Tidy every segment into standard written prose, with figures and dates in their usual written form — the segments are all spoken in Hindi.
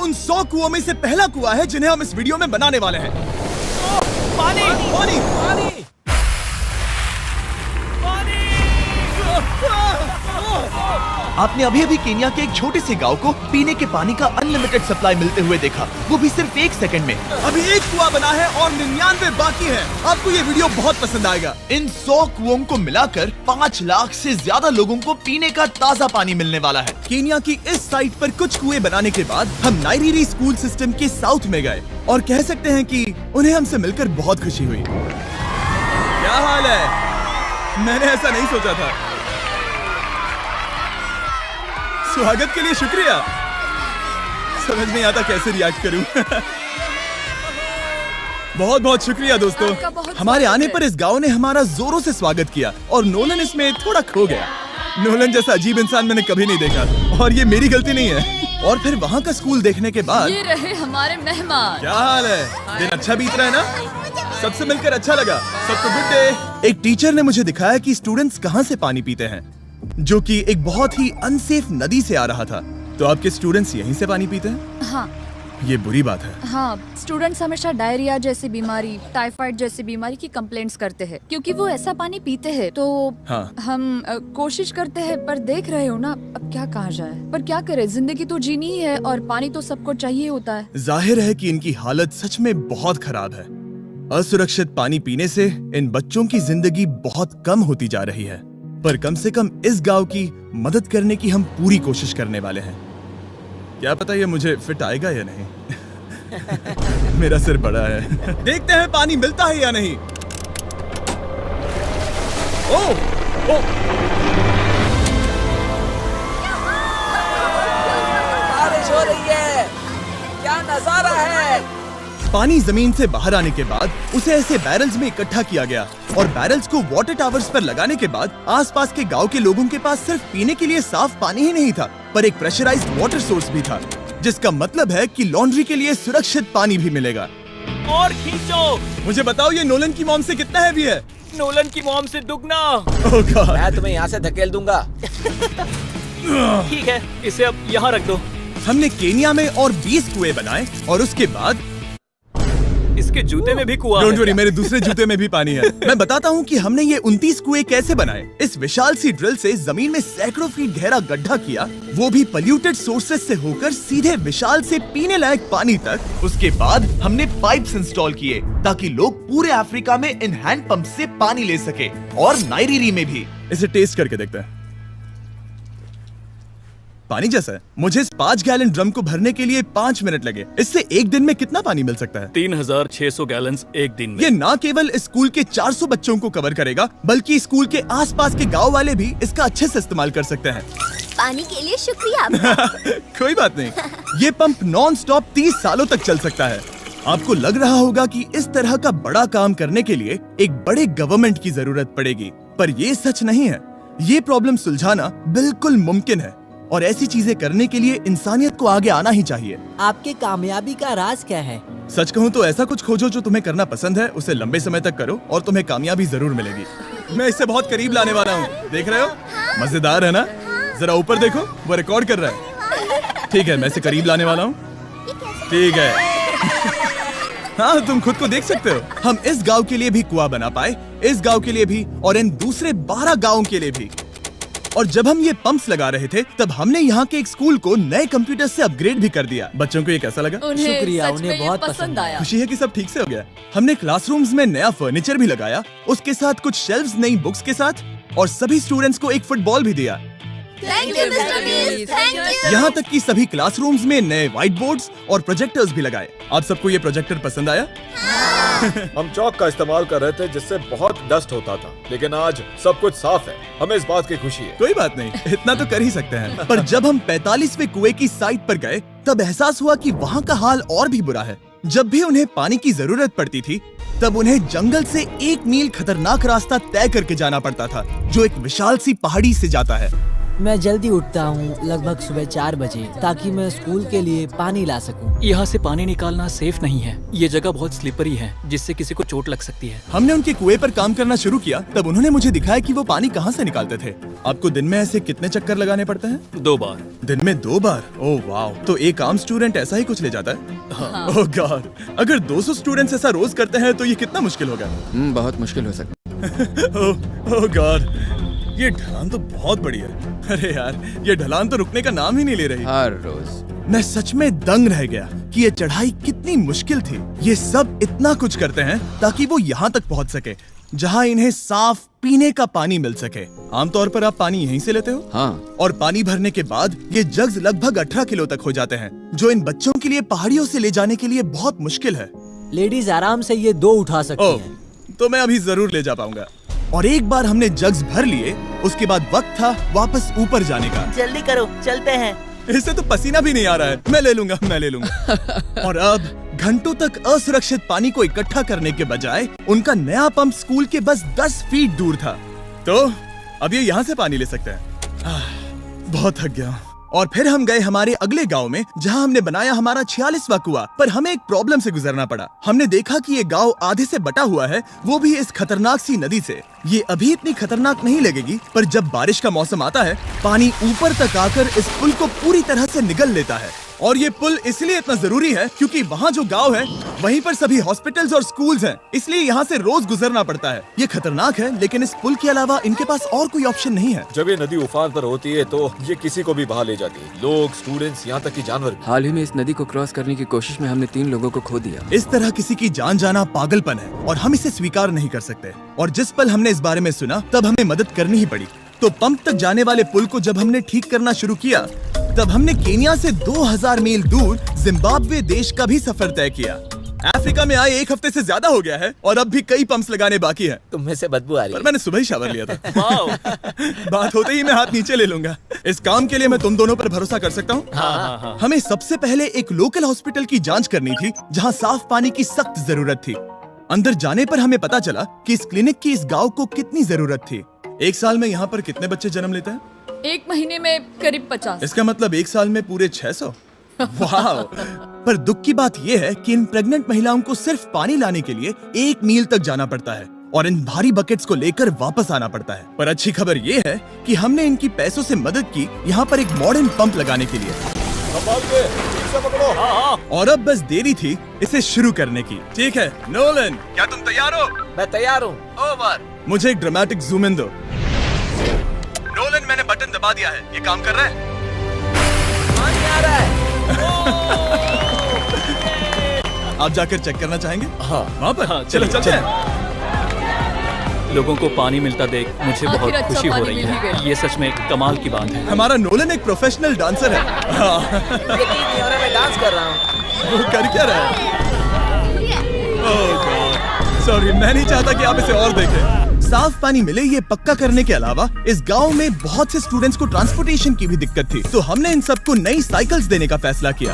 उन 100 कुओं में से पहला कुआं है जिन्हें हम इस वीडियो में बनाने वाले हैं। पानी पानी पानी आपने अभी अभी केन्या के एक छोटे से गांव को पीने के पानी का अनलिमिटेड सप्लाई मिलते हुए देखा, वो भी सिर्फ 1 सेकंड में। अभी एक कुआं बना है और 99 बाकी है। आपको ये वीडियो बहुत पसंद आएगा। इन 100 कुओं को मिलाकर 5 लाख से ज्यादा लोगों को पीने का ताज़ा पानी मिलने वाला है। केन्या की इस साइट पर कुछ कुएं बनाने के बाद हम नाइरीरी स्कूल सिस्टम के साउथ में गए और कह सकते हैं कि उन्हें हमसे मिलकर बहुत खुशी हुई। क्या हाल है? मैंने ऐसा नहीं सोचा था। स्वागत के लिए शुक्रिया। समझ नहीं आता कैसे रिएक्ट करूं। बहुत बहुत शुक्रिया दोस्तों। हमारे आने पर इस गांव ने हमारा जोरों से स्वागत किया और नोलन इसमें थोड़ा खो गया। नोलन जैसा अजीब इंसान मैंने कभी नहीं देखा और ये मेरी गलती नहीं है। और फिर वहाँ का स्कूल देखने के बाद ये रहे हमारे मेहमान। क्या हाल है? दिन अच्छा बीत रहा है ना? सबसे मिलकर अच्छा लगा। सबको गुड डे। एक टीचर ने मुझे दिखाया कि स्टूडेंट्स कहाँ से पानी पीते हैं, जो कि एक बहुत ही अनसेफ नदी से आ रहा था। तो आपके स्टूडेंट्स यहीं से पानी पीते हैं? हाँ ये बुरी बात है। हाँ, स्टूडेंट्स हमेशा डायरिया जैसी बीमारी, टाइफाइड जैसी बीमारी की कंप्लेंट्स करते हैं क्योंकि वो ऐसा पानी पीते हैं। तो हाँ। हम कोशिश करते हैं, पर देख रहे हो ना, अब क्या कहा जाए। पर क्या करे, जिंदगी तो जीनी ही है और पानी तो सबको चाहिए होता है। जाहिर है कि इनकी हालत सच में बहुत खराब है। असुरक्षित पानी पीने से इन बच्चों की जिंदगी बहुत कम होती जा रही है। पर कम से कम इस गांव की मदद करने की हम पूरी कोशिश करने वाले हैं। क्या पता ये मुझे फिट आएगा या नहीं। मेरा सिर बड़ा है। देखते हैं पानी मिलता है या नहीं। ओह, ओह। बारिश हो रही है, क्या नजारा है। पानी जमीन से बाहर आने के बाद उसे ऐसे बैरल्स में इकट्ठा किया गया और बैरल्स को वाटर टावर्स पर लगाने के बाद आसपास के गांव के लोगों के पास सिर्फ पीने के लिए साफ पानी ही नहीं था, पर एक प्रेशराइज्ड वाटर सोर्स भी था, जिसका मतलब है कि लॉन्ड्री के लिए सुरक्षित पानी भी मिलेगा। और खींचो। मुझे बताओ ये नोलन की मॉम से कितना हैवी है? नोलन की मॉम से दुगना। Oh God। मैं तुम्हें यहाँ से धकेल दूंगा। ठीक है, इसे अब यहाँ रख दो। हमने केन्या में और 20 कुएं बनाए और उसके बाद इसके जूते में भी कुआं डोंट है। वरी, मेरे दूसरे जूते में भी पानी है। मैं बताता हूँ कि हमने ये 29 कुएं कैसे बनाए। इस विशाल सी ड्रिल से जमीन में सैकड़ों फीट गहरा गड्ढा किया, वो भी पॉल्यूटेड सोर्सेज से होकर सीधे विशाल से पीने लायक पानी तक। उसके बाद हमने पाइप्स इंस्टॉल किए ताकि लोग पूरे अफ्रीका में इन हैंड पंप से पानी ले सके और नाइरीरी में भी। इसे टेस्ट करके देखते हैं। पानी जैसा है। मुझे इस 5 गैलन ड्रम को भरने के लिए 5 मिनट लगे। इससे एक दिन में कितना पानी मिल सकता है? 3600 गैलन्स एक दिन में। ये न केवल स्कूल के 400 बच्चों को कवर करेगा, बल्कि स्कूल के आसपास के गांव वाले भी इसका अच्छे से इस्तेमाल कर सकते हैं। पानी के लिए शुक्रिया आपका। कोई बात नहीं। ये पंप नॉन स्टॉप 30 सालों तक चल सकता है। आपको लग रहा होगा कि इस तरह का बड़ा काम करने के लिए एक बड़े गवर्नमेंट की जरूरत पड़ेगी, पर ये सच नहीं है। ये प्रॉब्लम सुलझाना बिल्कुल मुमकिन है और ऐसी चीजें करने के लिए इंसानियत को आगे आना ही चाहिए। आपके कामयाबी का राज क्या है? सच कहूँ तो ऐसा कुछ खोजो जो तुम्हें करना पसंद है, उसे लंबे समय तक करो और तुम्हें कामयाबी जरूर मिलेगी। मैं इसे बहुत करीब लाने वाला हूँ, देख रहे हो? मजेदार है ना? जरा ऊपर देखो, वो रिकॉर्ड कर रहा है। ठीक है, मैं इसे करीब लाने वाला हूँ। ठीक है। हाँ, तुम खुद को देख सकते हो। हम इस गांव के लिए भी कुआं बना पाए, इस गांव के लिए भी और इन दूसरे 12 गांवों के लिए भी। और जब हम ये पंप्स लगा रहे थे, तब हमने यहाँ के एक स्कूल को नए कंप्यूटर से अपग्रेड भी कर दिया। बच्चों को ये कैसा लगा? शुक्रिया, सच में उन्हें ये बहुत पसंद आया। खुशी है कि सब ठीक से हो गया। हमने क्लासरूम्स में नया फर्नीचर भी लगाया, उसके साथ कुछ शेल्व्स नई बुक्स के साथ, और सभी स्टूडेंट्स को एक फुटबॉल भी दिया। थैंक यू मिस्टर बीस, थैंक यू। यहाँ तक कि सभी क्लासरूम्स में नए व्हाइट बोर्ड्स और प्रोजेक्टर्स भी लगाए। आप सबको ये प्रोजेक्टर पसंद आया? हम चौक का इस्तेमाल कर रहे थे जिससे बहुत डस्ट होता था, लेकिन आज सब कुछ साफ है। हमें इस बात की खुशी है। कोई बात नहीं, इतना तो कर ही सकते हैं। पर जब हम 45वें कुएं की साइट पर गए, तब एहसास हुआ कि वहाँ का हाल और भी बुरा है। जब भी उन्हें पानी की जरूरत पड़ती थी, तब उन्हें जंगल से 1 मील खतरनाक रास्ता तय करके जाना पड़ता था, जो एक विशाल सी पहाड़ी से जाता है। मैं जल्दी उठता हूँ, लगभग सुबह 4 बजे, ताकि मैं स्कूल के लिए पानी ला सकूँ। यहाँ से पानी निकालना सेफ नहीं है। ये जगह बहुत स्लिपरी है, जिससे किसी को चोट लग सकती है। हमने उनके कुएं पर काम करना शुरू किया, तब उन्होंने मुझे दिखाया कि वो पानी कहाँ से निकालते थे। आपको दिन में ऐसे कितने चक्कर लगाने पड़ते हैं? 2 बार। दिन में 2 बार? ओह वाह, तो एक आम स्टूडेंट ऐसा ही कुछ ले जाता है? हाँ। ओह गॉड, अगर 200 स्टूडेंट्स ऐसा रोज करते हैं तो ये कितना मुश्किल होगा? बहुत मुश्किल हो सकता ओह गॉड, ये ढलान तो बहुत बड़ी है। अरे यार, ये ढलान तो रुकने का नाम ही नहीं ले रही। हर रोज मैं सच में दंग रह गया कि ये चढ़ाई कितनी मुश्किल थी। ये सब इतना कुछ करते हैं ताकि वो यहाँ तक पहुँच सके, जहाँ इन्हें साफ पीने का पानी मिल सके। आमतौर पर आप पानी यहीं से लेते हो? हाँ। और पानी भरने के बाद ये जग्स लगभग 18 किलो तक हो जाते हैं, जो इन बच्चों के लिए पहाड़ियों से ले जाने के लिए बहुत मुश्किल है। लेडीज आराम से ये 2 उठा सकती ओह, हैं। तो मैं अभी जरूर ले जा पाऊंगा। और एक बार हमने जग्स भर लिए, उसके बाद वक्त था वापस ऊपर जाने का। जल्दी करो, चलते हैं। इससे तो पसीना भी नहीं आ रहा है। मैं ले लूंगा। और अब घंटों तक असुरक्षित पानी को इकट्ठा करने के बजाय उनका नया पंप स्कूल के बस 10 फीट दूर था, तो अब ये यहाँ से पानी ले सकते हैं। बहुत थक गया। और फिर हम गए हमारे अगले गांव में, जहां हमने बनाया हमारा 46वां कुआं। पर हमें एक प्रॉब्लम से गुजरना पड़ा। हमने देखा कि ये गांव आधे से बटा हुआ है, वो भी इस खतरनाक सी नदी से। ये अभी इतनी खतरनाक नहीं लगेगी, पर जब बारिश का मौसम आता है, पानी ऊपर तक आकर इस पुल को पूरी तरह से निगल लेता है। और ये पुल इसलिए इतना जरूरी है क्योंकि वहाँ जो गांव है, वहीं पर सभी हॉस्पिटल्स और स्कूल्स हैं, इसलिए यहाँ से रोज गुजरना पड़ता है। ये खतरनाक है, लेकिन इस पुल के अलावा इनके पास और कोई ऑप्शन नहीं है। जब ये नदी उफान पर होती है तो ये किसी को भी बहा ले जाती है, लोग, स्टूडेंट्स, यहाँ तक कि जानवर भी। हाल ही में इस नदी को क्रॉस करने की कोशिश में हमने 3 लोगों को खो दिया। इस तरह किसी की जान जाना पागलपन है और हम इसे स्वीकार नहीं कर सकते। और जिस पल हमने इस बारे में सुना, तब हमें मदद करनी ही पड़ी। तो पंप तक जाने वाले पुल को जब हमने ठीक करना शुरू किया, तब हमने केनिया से 2000 मील दूर जिम्बाब्वे देश का भी सफर तय किया। अफ्रीका में आए 1 हफ्ते से ज्यादा हो गया है और अब भी कई पंप्स लगाने बाकी हैं। तुम में से बदबू आ रही पर है। मैंने सुबह ही शावर लिया था। बात होते ही मैं हाथ नीचे ले लूंगा। इस काम के लिए मैं तुम दोनों पर भरोसा कर सकता हूँ? हाँ। हमें सबसे पहले एक लोकल हॉस्पिटल की जांच करनी थी, जहाँ साफ पानी की सख्त जरूरत थी। अंदर जाने पर हमें पता चला कि इस क्लिनिक की इस गांव को कितनी जरूरत थी। 1 साल में यहाँ पर कितने बच्चे जन्म लेते हैं? 1 महीने में करीब 50। इसका मतलब 1 साल में पूरे 600। वाह! पर दुख की बात यह है कि इन प्रेग्नेंट महिलाओं को सिर्फ पानी लाने के लिए 1 मील तक जाना पड़ता है और इन भारी बकेट्स को लेकर वापस आना पड़ता है। पर अच्छी खबर ये है कि हमने इनकी पैसों से मदद की यहाँ पर एक मॉडर्न पंप लगाने के लिए। संभाल के, ठीक से पकड़ो। और अब बस देरी थी इसे शुरू करने की। ठीक है नोलन, क्या तुम तैयार हो? मैं तैयार हूँ। ओवर। मुझे एक ड्रामेटिक जूम इन दो। नोलन, मैंने बटन दबा दिया है, ये काम कर रहा है? पानी आ रहा है। आप जाकर चेक करना चाहेंगे? हाँ। वहाँ पर? हाँ, चलो चलिए, चलते हैं। लोगों को पानी मिलता देख मुझे आखिर बहुत अच्छा खुशी हो पानी रही मिल ही है। गया। ये सच में कमाल की बात है। हमारा नोलन एक प्रोफेशनल डांसर है। हाँ। यकीन नहीं हो रहा, मैं डांस कर रहा हूँ। वो कर क्या रहा है? ओह गॉड, सॉरी, मैं नहीं चाहता कि आप इसे और देखें। साफ पानी मिले ये पक्का करने के अलावा इस गांव में बहुत से स्टूडेंट्स को ट्रांसपोर्टेशन की भी दिक्कत थी, तो हमने इन सबको नई साइकिल्स देने का फैसला किया।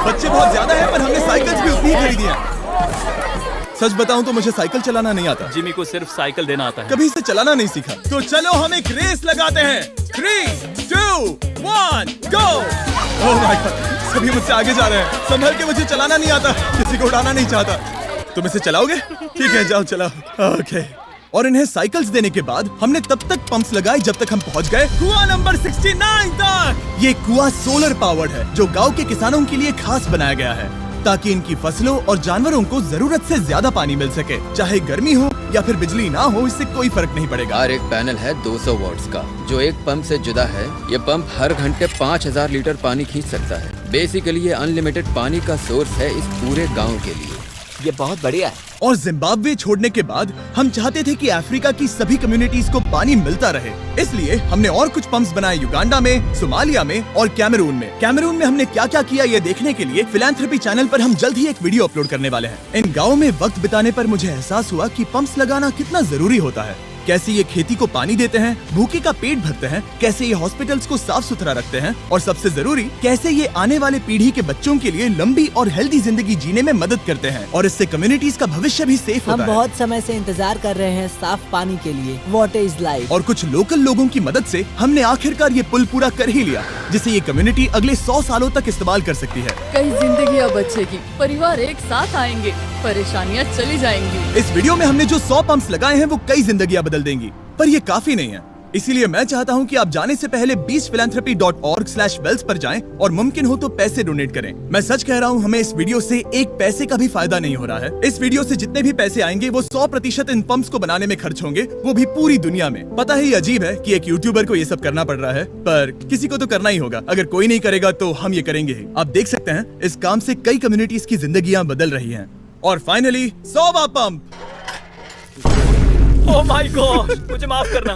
बच्चे बहुत ज्यादा हैं, पर हमने साइकिल्स भी उतनी ही खरीदी हैं। सच बताऊं तो मुझे साइकिल चलाना नहीं आता। जिमी को सिर्फ साइकिल देना आता है। कभी इसे चलाना नहीं सीखा। तो चलो हम एक रेस लगाते हैं। 3, 2, 1, गो! ओह माय गॉड, सभी मुझसे आगे जा रहे हैं। संभल के, मुझे चलाना नहीं आता, किसी को उड़ाना नहीं चाहता। तुम इसे चलाओगे? ठीक है, जाओ चलाओ। ओके। और इन्हें साइकिल्स देने के बाद हमने तब तक पंप्स लगाए जब तक हम पहुंच गए कुआं नंबर 69 तक। ये कुआं सोलर पावर्ड है, जो गांव के किसानों के लिए खास बनाया गया है, ताकि इनकी फसलों और जानवरों को जरूरत से ज्यादा पानी मिल सके। चाहे गर्मी हो या फिर बिजली ना हो, इससे कोई फर्क नहीं पड़ेगा। और एक पैनल है 200 वॉट्स का, जो एक पंप से जुदा है। ये पंप हर घंटे 5000 लीटर पानी खींच सकता है। बेसिकली ये अनलिमिटेड पानी का सोर्स है इस पूरे गाँव के लिए। ये बहुत बढ़िया है। और जिम्बाब्वे छोड़ने के बाद हम चाहते थे कि अफ्रीका की सभी कम्युनिटीज को पानी मिलता रहे, इसलिए हमने और कुछ पंप्स बनाए युगांडा में, सोमालिया में और कैमरून में। कैमरून में हमने क्या क्या किया ये देखने के लिए फिलैंथ्रोपी चैनल पर हम जल्द ही एक वीडियो अपलोड करने वाले हैं। इन गाँव में वक्त बिताने पर मुझे एहसास हुआ कि पंप्स लगाना कितना जरूरी होता है। कैसे ये खेती को पानी देते हैं, भूखे का पेट भरते हैं, कैसे ये हॉस्पिटल्स को साफ सुथरा रखते हैं और सबसे जरूरी कैसे ये आने वाले पीढ़ी के बच्चों के लिए लंबी और हेल्दी जिंदगी जीने में मदद करते हैं और इससे कम्युनिटीज का भविष्य भी सेफ हम होता है। बहुत समय से इंतजार कर रहे हैं साफ पानी के लिए। Water is life. और कुछ लोकल लोगों की मदद से हमने आखिरकार ये पुल पूरा कर ही लिया, जिसे ये कम्युनिटी अगले 100 सालों तक इस्तेमाल कर सकती है। कई जिंदगियां बचेगी, परिवार एक साथ आएंगे, परेशानियां चली जाएंगी। इस वीडियो में हमने जो 100 पंप्स लगाए हैं वो कई जिंदगियां बदल देंगी, पर ये काफी नहीं है। इसीलिए मैं चाहता हूं कि आप जाने से पहले beachphilanthropy.org/wells पर जाएं और मुमकिन हो तो पैसे डोनेट करें। मैं सच कह रहा हूं, हमें इस वीडियो से एक पैसे का भी फायदा नहीं हो रहा है। इस वीडियो से जितने भी पैसे आएंगे वो 100% इन पंप्स को बनाने में खर्च होंगे, वो भी पूरी दुनिया में। पता है ये अजीब है कि एक यूट्यूबर को ये सब करना पड़ रहा है, पर किसी को तो करना ही होगा। अगर कोई नहीं करेगा तो हम ये करेंगे ही। आप देख सकते हैं इस काम से कई कम्युनिटीज की जिंदगियां बदल रही हैं। और फाइनली 100वां पंप। ओह माय गॉड, मुझे माफ करना।